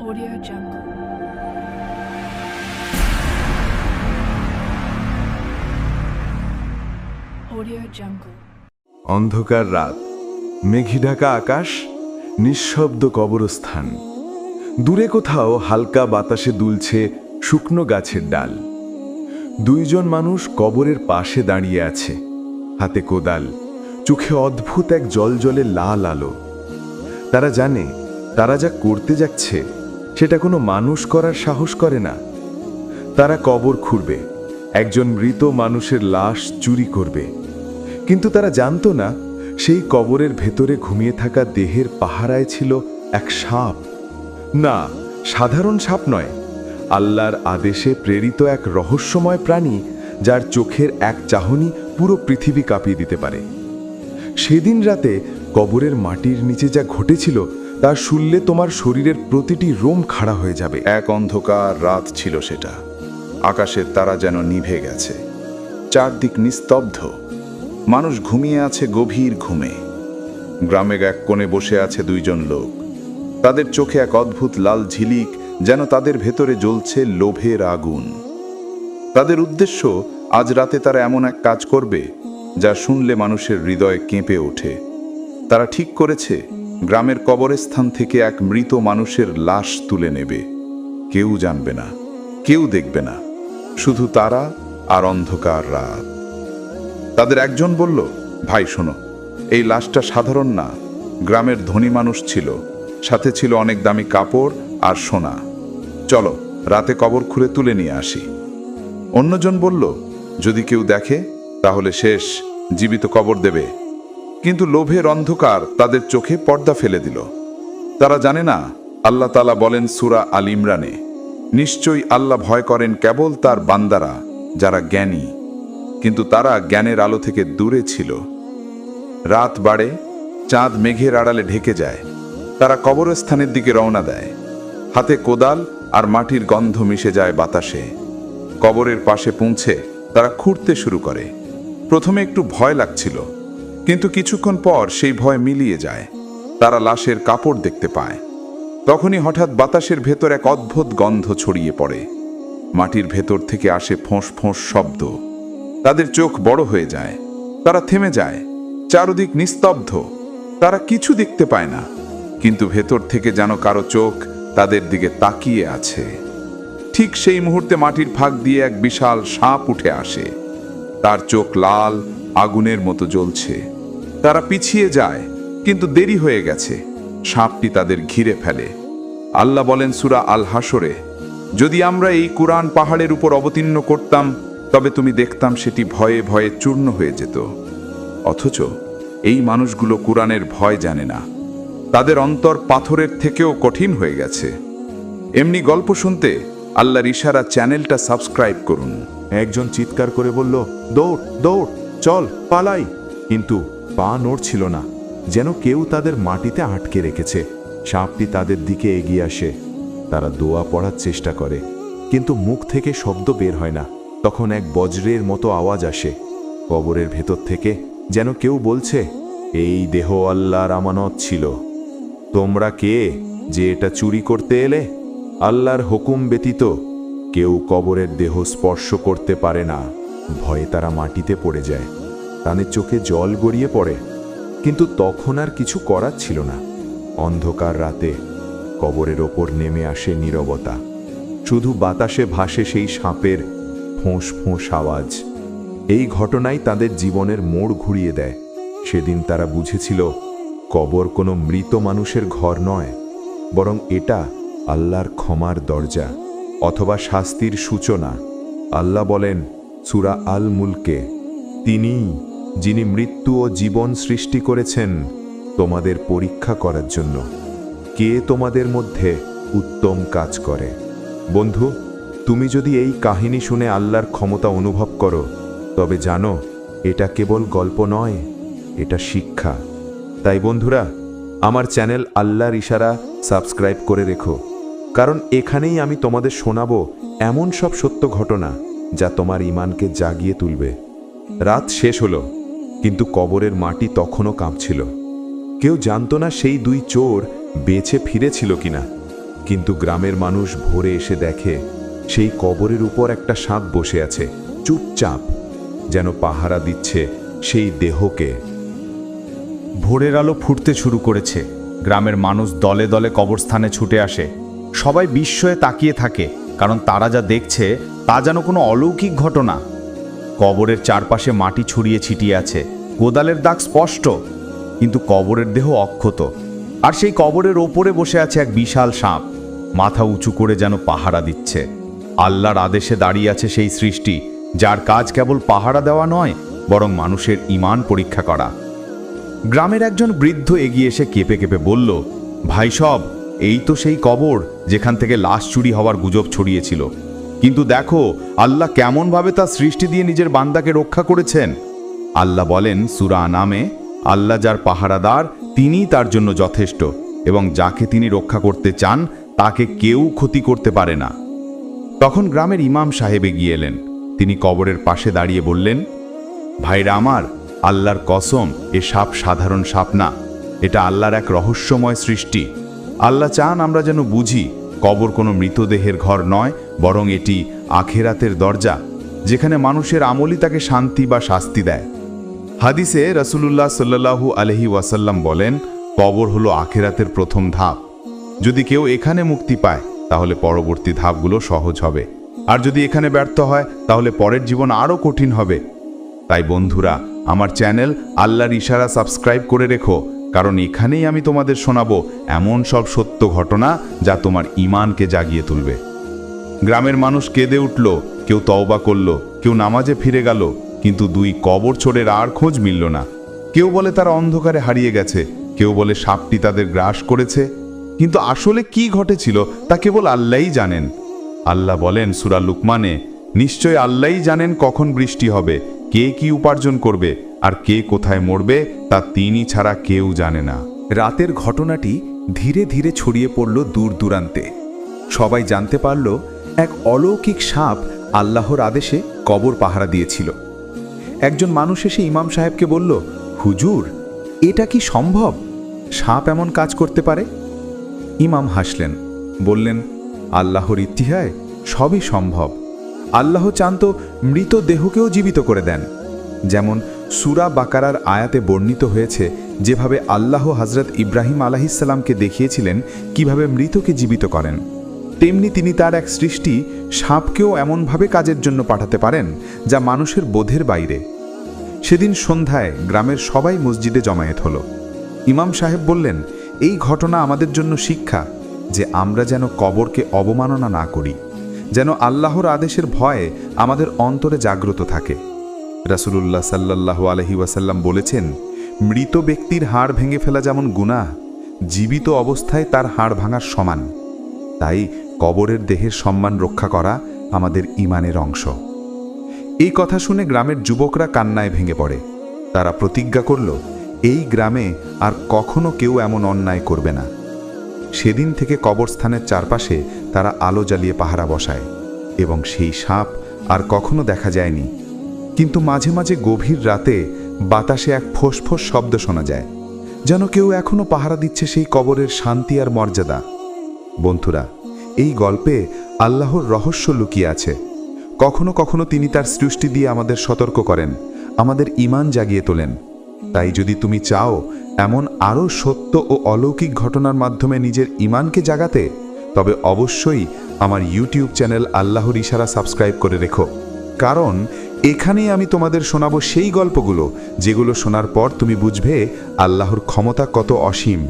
Audio Jungle. Audio Jungle. অন্ধকার রাত, মেঘে ঢাকা আকাশ, নিঃশব্দ কবরস্থান। দূরে কোথাও হালকা বাতাসে দুলছে শুকনো গাছের ডাল। দুইজন মানুষ কবরের পাশে দাঁড়িয়ে আছে, হাতে কোদাল, চোখে অদ্ভুত এক জলজলে লাল আলো। তারা জানে তারা যা করতে যাচ্ছে সেটা কোনো মানুষ করার সাহস করে না। তারা কবর খুঁড়বে, একজন মৃত মানুষের লাশ চুরি করবে। কিন্তু তারা জানতো না সেই কবরের ভেতরে ঘুমিয়ে থাকা দেহের পাহারায় ছিল এক সাপ। না, সাধারণ সাপ নয়, আল্লাহর আদেশে প্রেরিত এক রহস্যময় প্রাণী, যার চোখের এক চাহনি পুরো পৃথিবী কাঁপিয়ে দিতে পারে। সেদিন রাতে কবরের মাটির নিচে যা ঘটেছিল তা শুনলে তোমার শরীরের প্রতিটি রোম খাড়া হয়ে যাবে। এক অন্ধকার রাত ছিল সেটা। আকাশের তারা যেন নিভে গেছে, চারদিক নিস্তব্ধ। মানুষ ঘুমিয়ে আছে গভীর ঘুমে। গ্রামের এক কোণে বসে আছে দুইজন লোক। তাদের চোখে এক অদ্ভুত লাল ঝিলিক, যেন তাদের ভেতরে জ্বলছে লোভের আগুন। তাদের উদ্দেশ্য, আজ রাতে তারা এমন এক কাজ করবে যা শুনলে মানুষের হৃদয় কেঁপে ওঠে। তারা ঠিক করেছে গ্রামের কবরস্থান থেকে এক মৃত মানুষের লাশ তুলে নেবে। কেউ জানবে না, কেউ দেখবে না, শুধু তারা আর অন্ধকার রাত। তাদের একজন বলল, ভাই শোনো, এই লাশটা সাধারণ না, গ্রামের ধনী মানুষ ছিল, সাথে ছিল অনেক দামি কাপড় আর সোনা। চলো রাতে কবর খুঁড়ে তুলে নিয়ে আসি। অন্যজন বলল, যদি কেউ দেখে তাহলে শেষ, জীবিত কবর দেবে। কিন্তু লোভের অন্ধকার তাদের চোখে পর্দা ফেলে দিল। তারা জানে না আল্লাহ তাআলা বলেন সূরা আল ইমরানে, নিশ্চয়ই আল্লাহ ভয় করেন কেবল তার বান্দারা যারা জ্ঞানী। কিন্তু তারা জ্ঞানের আলো থেকে দূরে ছিল। রাত বাড়ে, চাঁদ মেঘের আড়ালে ঢেকে যায়। তারা কবরস্থানের দিকে রওনা দেয়। হাতে কোদাল আর মাটির গন্ধ মিশে যায় বাতাসে। কবরের পাশে পৌঁছে তারা খুঁড়তে শুরু করে। প্রথমে একটু ভয় লাগছিল, কিন্তু কিছুক্ষণ পর সেই ভয় মিলিয়ে যায়। তারা লাশের কাপড় দেখতে পায়। তখনই হঠাৎ বাতাসের ভেতর এক অদ্ভুত গন্ধ ছড়িয়ে পড়ে। মাটির ভেতর থেকে আসে ফোঁস ফোঁস শব্দ। তাদের চোখ বড় হয়ে যায়। তারা থেমে যায়। চারদিক নিস্তব্ধ। তারা কিছু দেখতে পায় না, কিন্তু ভেতর থেকে যেন কারো চোখ তাদের দিকে তাকিয়ে আছে। ঠিক সেই মুহূর্তে মাটির ফাঁক দিয়ে এক বিশাল সাপ উঠে আসে। তার চোখ লাল আগুনের মতো জ্বলছে। তারা পিছিয়ে যায়, কিন্তু দেরি হয়ে গেছে। সাপটি তাদের ঘিরে ফেলে। আল্লাহ বলেন সূরা আল হাসরে, যদি আমরা এই কুরআন পাহাড়ের উপর অবতীর্ণ করতাম তবে তুমি দেখতাম সেটি ভয়ে ভয়ে চূর্ণ হয়ে যেত। অথচ এই মানুষগুলো কুরআনের ভয় জানে না। তাদের অন্তর পাথরের থেকেও কঠিন হয়ে গেছে। এমনি গল্প শুনতে আল্লাহর ইশারা চ্যানেলটা সাবস্ক্রাইব করুন। একজন চিৎকার করে বলল, দৌড় দৌড়, চল পালাই। কিন্তু পা নড়ছিল না, যেন কেউ তাদের মাটিতে আটকে রেখেছে। সাপটি তাদের দিকে এগিয়ে আসে। তারা দোয়া পড়ার চেষ্টা করে, কিন্তু মুখ থেকে শব্দ বের হয় না। তখন এক বজ্রের মতো আওয়াজ আসে কবরের ভেতর থেকে, যেন কেউ বলছে, এই দেহ আল্লাহর আমানত ছিল। তোমরা কে যে এটা চুরি করতে এলে? আল্লাহর হুকুম ব্যতীত কেউ কবরের দেহ স্পর্শ করতে পারে না। ভয়ে তারা মাটিতে পড়ে যায়। তাদের চোখে জল গড়িয়ে পড়ে, কিন্তু তখন আর কিছু করার ছিল না। অন্ধকার রাতে কবরের ওপর নেমে আসে নীরবতা। শুধু বাতাসে ভাসে সেই সাপের ফোঁস ফোঁস আওয়াজ। এই ঘটনাই তাদের জীবনের মোড় ঘুরিয়ে দেয়। সেদিন তারা বুঝেছিল কবর কোনো মৃত মানুষের ঘর নয়, বরং এটা আল্লাহর ক্ষমার দরজা অথবা শাস্তির সূচনা। আল্লাহ বলেন সূরা আল মুলকে, তিনিই যিনি মৃত্যু ও জীবন সৃষ্টি করেছেন তোমাদের পরীক্ষা করার জন্য, কে তোমাদের মধ্যে উত্তম কাজ করে। বন্ধু, তুমি যদি এই কাহিনী শুনে আল্লাহর ক্ষমতা অনুভব করো, তবে জানো এটা কেবল গল্প নয়, এটা শিক্ষা। তাই বন্ধুরা, আমার চ্যানেল আল্লাহর ইশারা সাবস্ক্রাইব করে রেখো, কারণ এখানেই আমি তোমাদের শোনাবো এমন সব সত্য ঘটনা যা তোমার ঈমানকে জাগিয়ে তুলবে। রাত শেষ হলো, কিন্তু কবরের মাটি তখনও কাঁপছিল। কেউ জানতো না সেই দুই চোর বেঁচে ফিরেছিল কিনা, কিন্তু গ্রামের মানুষ ভোরে এসে দেখে সেই কবরের উপর একটা সাপ বসে আছে, চুপচাপ, যেন পাহারা দিচ্ছে সেই দেহকে। ভোরের আলো ফুটতে শুরু করেছে। গ্রামের মানুষ দলে দলে কবরস্থানে ছুটে আসে। সবাই বিস্ময়ে তাকিয়ে থাকে, কারণ তারা যা দেখছে তা যেন কোনো অলৌকিক ঘটনা। কবরের চারপাশে মাটি ছড়িয়ে ছিটিয়ে আছে, কোদালের দাগ স্পষ্ট, কিন্তু কবরের দেহ অক্ষত। আর সেই কবরের ওপরে বসে আছে এক বিশাল সাপ, মাথা উঁচু করে যেন পাহারা দিচ্ছে। আল্লাহর আদেশে দাঁড়িয়ে আছে সেই সৃষ্টি, যার কাজ কেবল পাহারা দেওয়া নয়, বরং মানুষের ঈমান পরীক্ষা করা। গ্রামের একজন বৃদ্ধ এগিয়ে এসে কেঁপে কেঁপে বলল, ভাই সব, এই তো সেই কবর যেখান থেকে লাশ চুরি হওয়ার গুজব ছড়িয়েছিল। কিন্তু দেখো আল্লাহ কেমনভাবে তার সৃষ্টি দিয়ে নিজের বান্দাকে রক্ষা করেছেন। আল্লাহ বলেন সূরা আনামে, আল্লাহ যার পাহারাদার তিনিই তার জন্য যথেষ্ট, এবং যাকে তিনি রক্ষা করতে চান তাকে কেউ ক্ষতি করতে পারে না। তখন গ্রামের ইমাম সাহেব এগিয়ে এলেন। তিনি কবরের পাশে দাঁড়িয়ে বললেন, ভাইরা আমার, আল্লাহর কসম, এ সাপ সাধারণ সাপ না, এটা আল্লাহর এক রহস্যময় সৃষ্টি। আল্লাহ চান আমরা যেন বুঝি কবর কোনো মৃতদেহের ঘর নয়, বরং এটি আখেরাতের দরজা, যেখানে মানুষের আমলই তাকে শান্তি বা শাস্তি দেয়। হাদিসে রাসূলুল্লাহ সাল্লাল্লাহু আলাইহি ওয়াসাল্লাম বলেন, কবর হলো আখেরাতের প্রথম ধাপ। যদি কেউ এখানে মুক্তি পায় তাহলে পরবর্তী ধাপগুলো সহজ হবে, আর যদি এখানে ব্যর্থ হয় তাহলে পরের জীবন আরও কঠিন হবে। তাই বন্ধুরা, আমার চ্যানেল আল্লাহর ইশারা সাবস্ক্রাইব করে রেখো, কারণ এখানেই আমি তোমাদের শোনাবো এমন সব সত্য ঘটনা যা তোমার ঈমানকে জাগিয়ে তুলবে। গ্রামের মানুষ কেঁদে উঠল, কেউ তওবা করল, কেউ নামাজে ফিরে গেল, কিন্তু দুই কবর চোরের আর খোঁজ মিলল না। কেউ বলে তারা অন্ধকারে হারিয়ে গেছে, কেউ বলে সাপটি তাদের গ্রাস করেছে, কিন্তু আসলে কি ঘটেছিল তা কেবল আল্লাহই জানেন। আল্লাহ বলেন সূরা লুকমানে, নিশ্চয় আল্লাহই জানেন কখন বৃষ্টি হবে, কে কি উপার্জন করবে, আর কে কোথায় মরবে তা তিনি ছাড়া কেউ জানে না। রাতের ঘটনাটি ধীরে ধীরে ছড়িয়ে পড়ল দূর দূরান্তে। সবাই জানতে পারল এক অলৌকিক সাপ আল্লাহর আদেশে কবর পাহারা দিয়েছিল। একজন মানুষ এসে ইমাম সাহেবকে বলল, হুজুর, এটা কি সম্ভব? সাপ এমন কাজ করতে পারে? ইমাম হাসলেন, বললেন, আল্লাহর ইচ্ছায় সবই সম্ভব। আল্লাহ চান তো মৃত দেহকেও জীবিত করে দেন। যেমন সূরা বাকারার আয়াতে বর্ণিত হয়েছে, যেভাবে আল্লাহ হযরত ইব্রাহিম আলাইহিসসালামকে দেখিয়েছিলেন কিভাবে মৃতকে জীবিত করেন, তেমনি তিনি তার এক সৃষ্টি সাপকেও এমনভাবে কাজের জন্য পাঠাতে পারেন যা মানুষের বোধের বাইরে। সেদিন সন্ধ্যায় গ্রামের সবাই মসজিদে জমায়েত হলো। ইমাম সাহেব বললেন, এই ঘটনা আমাদের জন্য শিক্ষা, যে আমরা যেন কবরকে অবমাননা না করি, যেন আল্লাহর আদেশের ভয়ে আমাদের অন্তরে জাগ্রত থাকে। রাসূলুল্লাহ সাল্লাল্লাহু আলাইহি ওয়াসাল্লাম বলেছেন, মৃত ব্যক্তির হাড় ভেঙে ফেলা যেমন গুনাহ, জীবিত অবস্থায় তার হাড় ভাঙার সমান। তাই কবরের দেহের সম্মান রক্ষা করা আমাদের ঈমানের অংশ। এই কথা শুনে গ্রামের যুবকরা কান্নায় ভেঙে পড়ে। তারা প্রতিজ্ঞা করল, এই গ্রামে আর কখনো কেউ এমন অন্যায় করবে না। সেদিন থেকে কবরস্থানের চারপাশে তারা আলো জ্বালিয়ে পাহারা বসায়, এবং সেই সাপ আর কখনো দেখা যায়নি। কিন্তু মাঝে মাঝে গভীর রাতে বাতাসে এক ফোঁস-ফোঁস শব্দ শোনা যায়, যেন কেউ এখনো পাহারা দিচ্ছে সেই কবরের শান্তি আর মর্যাদা। বন্ধুরা, এই গল্পে আল্লাহর রহস্য লুকিয়ে আছে। কখনো কখনো তিনি তার সৃষ্টি দিয়ে আমাদের সতর্ক করেন, আমাদের ঈমান জাগিয়ে তোলেন। তাই যদি তুমি চাও এমন আরও সত্য ও অলৌকিক ঘটনার মাধ্যমে নিজের ঈমানকে জাগাতে, তবে অবশ্যই আমার ইউটিউব চ্যানেল আল্লাহর ইশারা সাবস্ক্রাইব করে রেখো, কারণ এখানেই আমি তোমাদের শোনাবো সেই গল্পগুলো যেগুলো শোনার পর তুমি বুঝবে আল্লাহর ক্ষমতা কত অসীম।